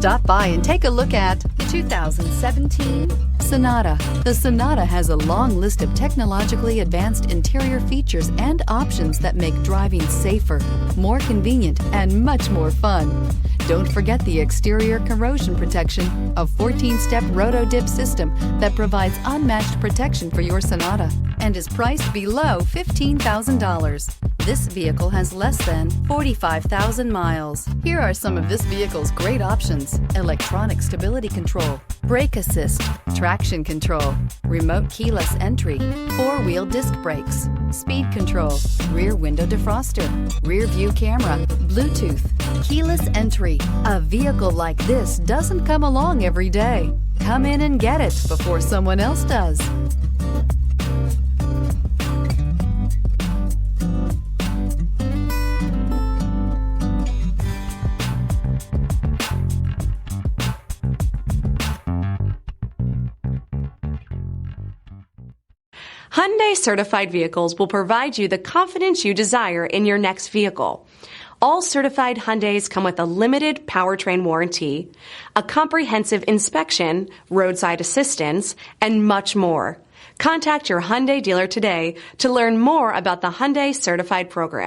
Stop by and take a look at the 2017 Sonata. The Sonata has a long list of technologically advanced interior features and options that make driving safer, more convenient, and much more fun. Don't forget the exterior corrosion protection, a 14-step roto-dip system that provides unmatched protection for your Sonata and is priced below $15,000. This vehicle has less than 45,000 miles. Here are some of this vehicle's great options: electronic stability control, brake assist, traction control, remote keyless entry, four-wheel disc brakes, speed control, rear window defroster, rear view camera, Bluetooth, keyless entry. A vehicle like this doesn't come along every day. Come in and get it before someone else does. Hyundai certified vehicles will provide you the confidence you desire in your next vehicle. All certified Hyundais come with a limited powertrain warranty, a comprehensive inspection, roadside assistance, and much more. Contact your Hyundai dealer today to learn more about the Hyundai certified program.